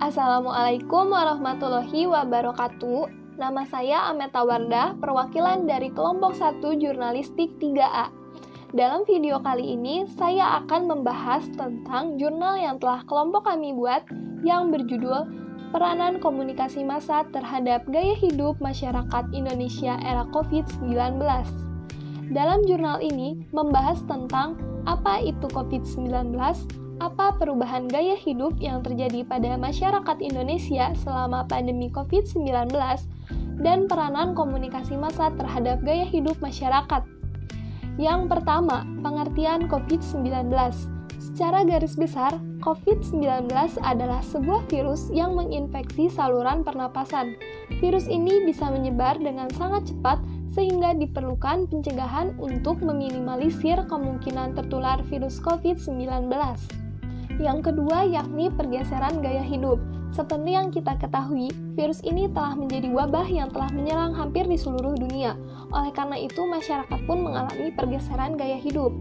Assalamualaikum warahmatullahi wabarakatuh. Nama saya Ameta Wardah, perwakilan dari kelompok 1 Jurnalistik 3A. Dalam video kali ini, saya akan membahas tentang jurnal yang telah kelompok kami buat yang berjudul Peranan Komunikasi Massa Terhadap Gaya Hidup Masyarakat Indonesia Era COVID-19. Dalam jurnal ini membahas tentang apa itu COVID-19, apa perubahan gaya hidup yang terjadi pada masyarakat Indonesia selama pandemi COVID-19, dan peranan komunikasi massa terhadap gaya hidup masyarakat. Yang pertama, pengertian COVID-19. Secara garis besar, COVID-19 adalah sebuah virus yang menginfeksi saluran pernapasan. Virus ini bisa menyebar dengan sangat cepat sehingga diperlukan pencegahan untuk meminimalisir kemungkinan tertular virus COVID-19. Yang kedua yakni pergeseran gaya hidup. Seperti yang kita ketahui, virus ini telah menjadi wabah yang telah menyerang hampir di seluruh dunia. Oleh karena itu, masyarakat pun mengalami pergeseran gaya hidup.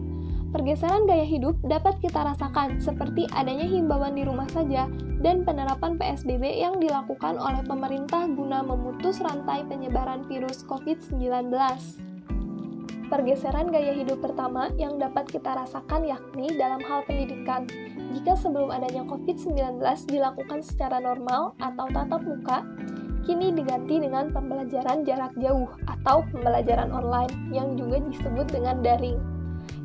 Pergeseran gaya hidup dapat kita rasakan seperti adanya himbauan di rumah saja dan penerapan PSBB yang dilakukan oleh pemerintah guna memutus rantai penyebaran virus COVID-19. Pergeseran gaya hidup pertama yang dapat kita rasakan yakni dalam hal pendidikan. Jika sebelum adanya COVID-19 dilakukan secara normal atau tatap muka, kini diganti dengan pembelajaran jarak jauh atau pembelajaran online yang juga disebut dengan daring.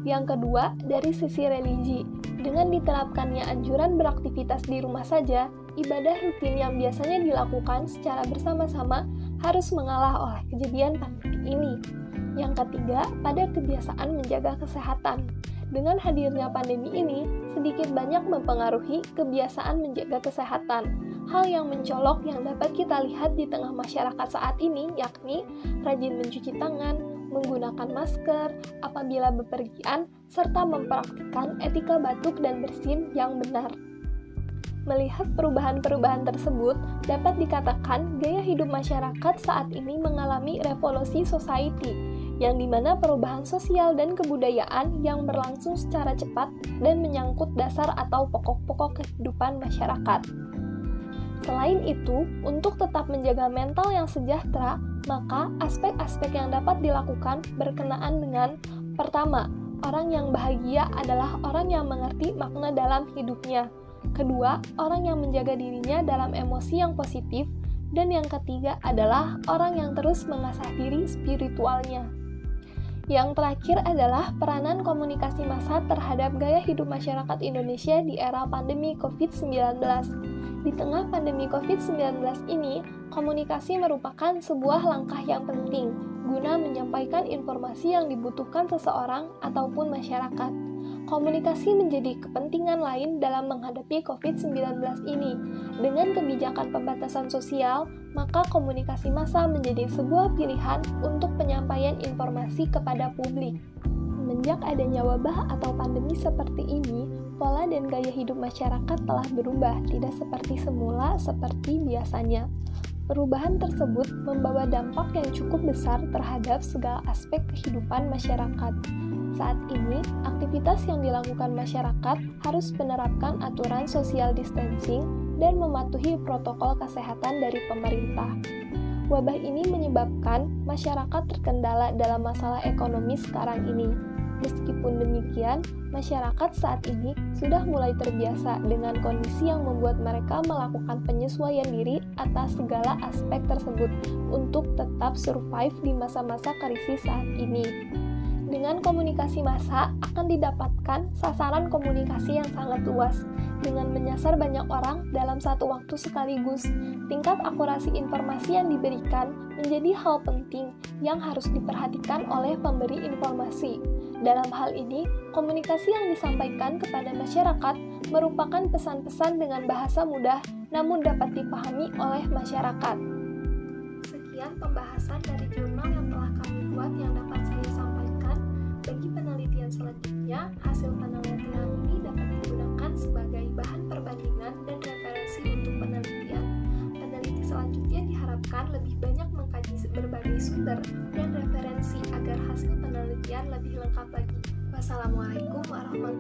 Yang kedua, dari sisi religi. Dengan diterapkannya anjuran beraktivitas di rumah saja, ibadah rutin yang biasanya dilakukan secara bersama-sama harus mengalah oleh kejadian pandemi ini. Yang ketiga, pada kebiasaan menjaga kesehatan. Dengan hadirnya pandemi ini, sedikit banyak mempengaruhi kebiasaan menjaga kesehatan. Hal yang mencolok yang dapat kita lihat di tengah masyarakat saat ini yakni rajin mencuci tangan, menggunakan masker apabila bepergian, serta mempraktikkan etika batuk dan bersin yang benar. Melihat perubahan-perubahan tersebut, dapat dikatakan gaya hidup masyarakat saat ini mengalami revolusi society, yang dimana perubahan sosial dan kebudayaan yang berlangsung secara cepat dan menyangkut dasar atau pokok-pokok kehidupan masyarakat. Selain itu, untuk tetap menjaga mental yang sejahtera, maka aspek-aspek yang dapat dilakukan berkenaan dengan: pertama, orang yang bahagia adalah orang yang mengerti makna dalam hidupnya. Kedua, orang yang menjaga dirinya dalam emosi yang positif. Dan yang ketiga adalah orang yang terus mengasah diri spiritualnya. Yang terakhir adalah peranan komunikasi massa terhadap gaya hidup masyarakat Indonesia di era pandemi COVID-19. Di tengah pandemi COVID-19 ini, komunikasi merupakan sebuah langkah yang penting guna menyampaikan informasi yang dibutuhkan seseorang ataupun masyarakat. Komunikasi menjadi kepentingan lain dalam menghadapi COVID-19 ini. Dengan kebijakan pembatasan sosial, maka komunikasi massa menjadi sebuah pilihan untuk penyampaian informasi kepada publik. Semenjak adanya wabah atau pandemi seperti ini, pola dan gaya hidup masyarakat telah berubah, tidak seperti semula seperti biasanya. Perubahan tersebut membawa dampak yang cukup besar terhadap segala aspek kehidupan masyarakat. Saat ini, aktivitas yang dilakukan masyarakat harus menerapkan aturan social distancing dan mematuhi protokol kesehatan dari pemerintah. Wabah ini menyebabkan masyarakat terkendala dalam masalah ekonomi sekarang ini. Meskipun demikian, masyarakat saat ini sudah mulai terbiasa dengan kondisi yang membuat mereka melakukan penyesuaian diri atas segala aspek tersebut untuk tetap survive di masa-masa krisis saat ini. Dengan komunikasi massa akan didapatkan sasaran komunikasi yang sangat luas, dengan menyasar banyak orang dalam satu waktu sekaligus. Tingkat akurasi informasi yang diberikan menjadi hal penting yang harus diperhatikan oleh pemberi informasi. Dalam hal ini, komunikasi yang disampaikan kepada masyarakat merupakan pesan-pesan dengan bahasa mudah namun dapat dipahami oleh masyarakat. Sekian pembahasan dari jurnal yang telah kami buat yang dapat saya sampaikan. Bagi penelitian selanjutnya, hasil penelitian ini dapat digunakan sebagai bahan perbandingan dan referensi untuk penelitian. Peneliti selanjutnya diharapkan lebih banyak mengkaji berbagai sumber dan referensi agar hasil penelitian lebih lengkap lagi. Wassalamualaikum warahmatullahi wabarakatuh.